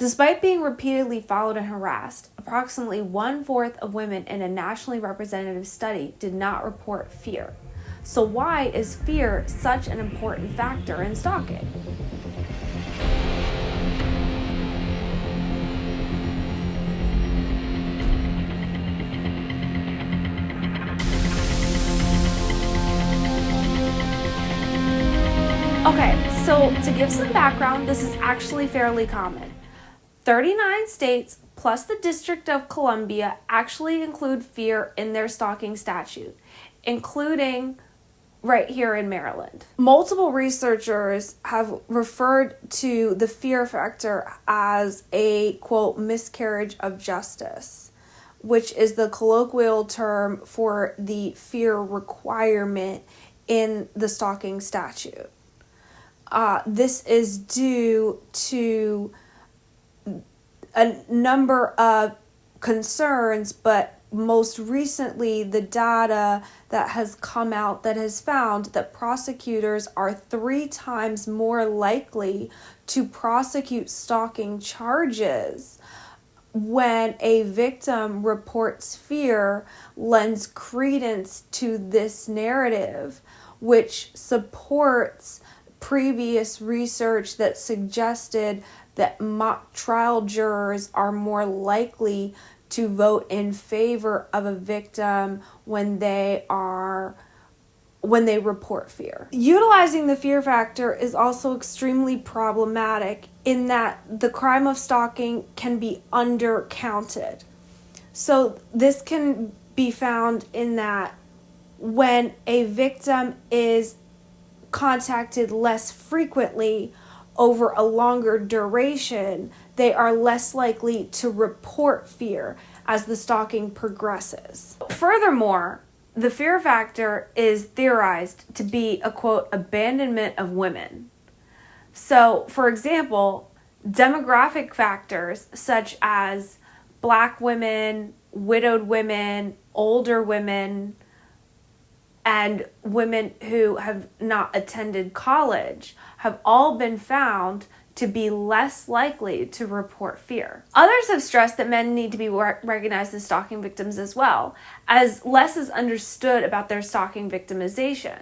Despite being repeatedly followed and harassed, approximately 1/4 of women in a nationally representative study did not report fear. So why is fear such an important factor in stalking? Okay, so to give some background, this is actually fairly common. 39 states plus the District of Columbia actually include fear in their stalking statute, including right here in Maryland. Multiple researchers have referred to the fear factor as a, quote, miscarriage of justice, which is the colloquial term for the fear requirement in the stalking statute. This is due to a number of concerns, but most recently the data that has come out that has found that prosecutors are 3 times more likely to prosecute stalking charges when a victim reports fear, lends credence to this narrative, which supports previous research that suggested that mock trial jurors are more likely to vote in favor of a victim when they report fear. Utilizing the fear factor is also extremely problematic in that the crime of stalking can be undercounted. So this can be found in that when a victim is contacted less frequently over a longer duration, they are less likely to report fear as the stalking progresses. Furthermore, the fear factor is theorized to be a, quote, abandonment of women. So, for example, demographic factors such as Black women, widowed women, older women, and women who have not attended college have all been found to be less likely to report fear. Others have stressed that men need to be recognized as stalking victims as well, as less is understood about their stalking victimization.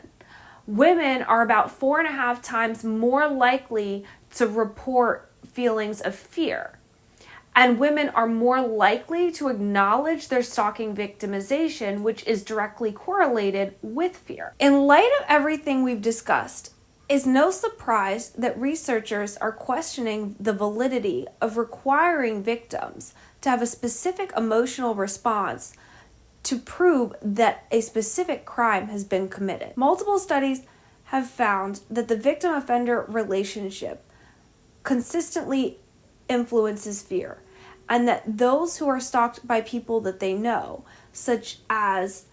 Women are about 4.5 times more likely to report feelings of fear. And women are more likely to acknowledge their stalking victimization, which is directly correlated with fear. In light of everything we've discussed, it's no surprise that researchers are questioning the validity of requiring victims to have a specific emotional response to prove that a specific crime has been committed. Multiple studies have found that the victim-offender relationship consistently influences fear, and that those who are stalked by people that they know, such as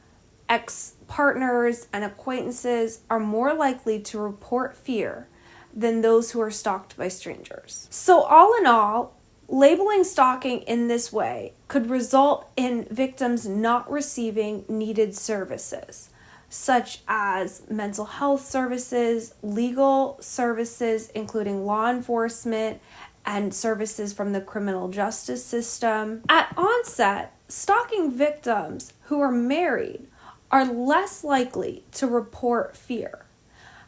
ex-partners and acquaintances, are more likely to report fear than those who are stalked by strangers. So all in all, labeling stalking in this way could result in victims not receiving needed services, such as mental health services, legal services, including law enforcement, and services from the criminal justice system. At onset, stalking victims who are married are less likely to report fear.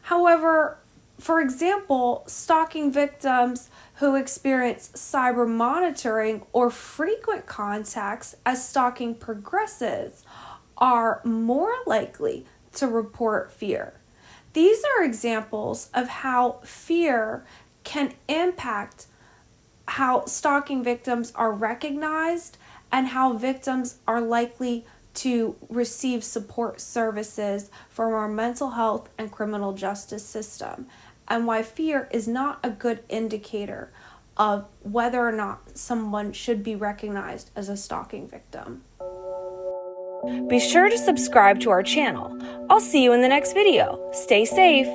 However, for example, stalking victims who experience cyber monitoring or frequent contacts as stalking progresses are more likely to report fear. These are examples of how fear can impact how stalking victims are recognized and how victims are likely to receive support services from our mental health and criminal justice system, and why fear is not a good indicator of whether or not someone should be recognized as a stalking victim. Be sure to subscribe to our channel. I'll see you in the next video. Stay safe.